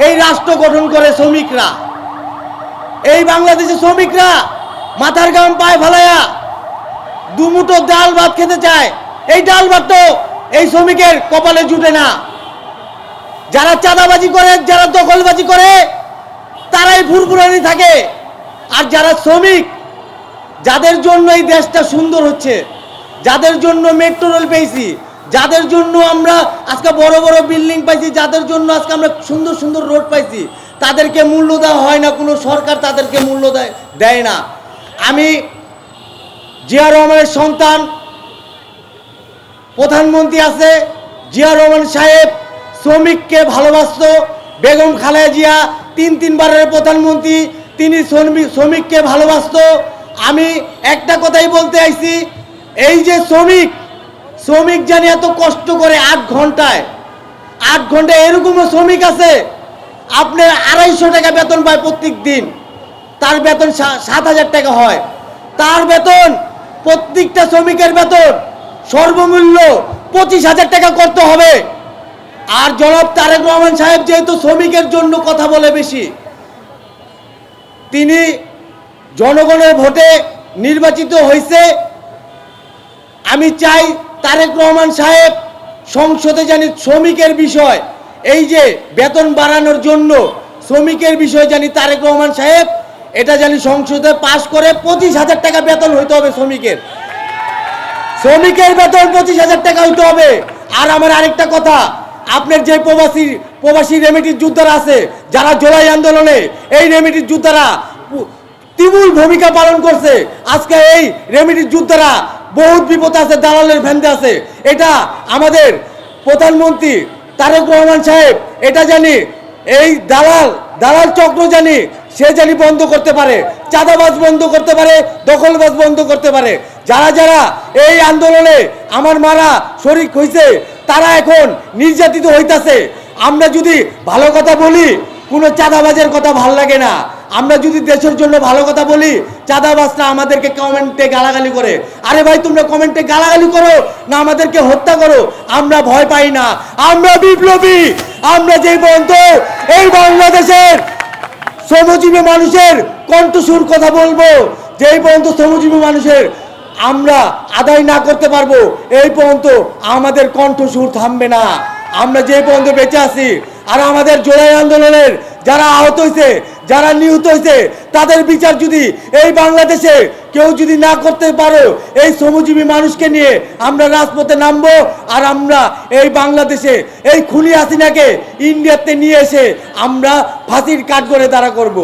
এই রাষ্ট্র গঠন করে শ্রমিকরা। এই বাংলাদেশের শ্রমিকরা মাথার ঘাম পায়ে ফেলায়া দুমুঠো ডাল ভাত খেতে চায়। এই ডাল ভাত তো এই শ্রমিকের কপালে জুটে না। যারা চাঁদাবাজি করে, যারা দখলবাজি করে, তারাই ফুরফুরানি থাকে। আর যারা শ্রমিক, যাদের জন্য এই দেশটা সুন্দর হচ্ছে, যাদের জন্য মেট্রো রেল পেয়েছি, যাদের জন্য আমরা আজকে বড় বড় বিল্ডিং পাইছি, যাদের জন্য আজকে আমরা সুন্দর সুন্দর রোড পাইছি, তাদেরকে মূল্য দেওয়া হয় না। কোনো সরকার তাদেরকে মূল্য দেয় না। আমি জিয়া রহমানের সন্তান, প্রধানমন্ত্রী আছে, জিয়া রহমান সাহেব শ্রমিককে ভালোবাসত। বেগম খালেদা জিয়া তিনবারের প্রধানমন্ত্রী, তিনি শ্রমিককে ভালোবাসত। আমি একটা কথাই বলতে আইছি, এই যে শ্রমিক জানি এত কষ্ট করে 8 ঘন্টায় এরকমও শ্রমিক আছে আপনার 250 টাকা বেতন পায় প্রত্যেক দিন। তার বেতন 7,000 টাকা হয়। তার বেতন, প্রত্যেকটা শ্রমিকের বেতন সর্বমূল্য 25,000 টাকা করতে হবে। আর জনাব তারেক রহমান সাহেব যেহেতু শ্রমিকের জন্য কথা বলে বেশি, তিনি জনগণের ভোটে নির্বাচিত হয়েছে। আমি চাই তারেক রহমান সাহেব সংসদে জানি শ্রমিকের বিষয়, এই যে বেতন বাড়ানোর জন্য শ্রমিকের বিষয় জানি তারেক রহমান সাহেব এটা জানি সংসদে পাশ করে 25,000 টাকা বেতন হইতে হবে। শ্রমিকের বেতন 25,000 টাকা হইতে হবে। আর আমার আরেকটা কথা, আপনার যে প্রবাসী রেমিটেন্স যোদ্ধারা আছে, যারা জুলাই আন্দোলনে এই রেমিটেন্স যোদ্ধারা তুমুল ভূমিকা পালন করছে, আজকে এই রেমিটেন্স যোদ্ধারা বহুত বিপদ আছে, দালালের ভ্যান্দে আছে। এটা আমাদের প্রধানমন্ত্রী তারেক রহমান সাহেব এটা জানি এই দালাল চক্র জানি সে জানি বন্ধ করতে পারে, চাঁদাবাজ বন্ধ করতে পারে, দখলবাজ বন্ধ করতে পারে। যারা এই আন্দোলনে আমার মারা শরিক হয়েছে, তারা এখন নির্যাতিত হইতাছে। আমরা যদি ভালো কথা বলি, কোনো চাঁদাবাজের কথা ভাল লাগে না। আমরা যদি দেশের জন্য ভালো কথা বলি, চাঁদাবাজরা আমাদেরকে কমেন্টে গালাগালি করে। আরে ভাই, তোমরা কমেন্টে গালাগালি করো না আমাদেরকে হত্যা করো, আমরা ভয় পাই না। আমরা বিপ্লবী। আমরা যেই পর্যন্ত এই বাংলাদেশের শ্রমজীবী মানুষের কণ্ঠস্বর কথা বলবো, যেই পর্যন্ত শ্রমজীবী মানুষের আমরা আদায় না করতে পারবো, এই পর্যন্ত আমাদের কণ্ঠস্বর থামবে না। আমরা যে পর্যন্ত বেঁচে আছি, আর আমাদের জুলাই আন্দোলনের যারা আহত হয়েছে, যারা নিহত হয়েছে, তাদের বিচার যদি এই বাংলাদেশে কেউ যদি না করতে পারো, এই শ্রমজীবী মানুষকে নিয়ে আমরা রাজপথে নামবো। আর আমরা এই বাংলাদেশে এই খুনি হাসিনাকে ইন্ডিয়াতে নিয়ে এসে আমরা ফাঁসির কাঠগড়ে দাঁড়া করব।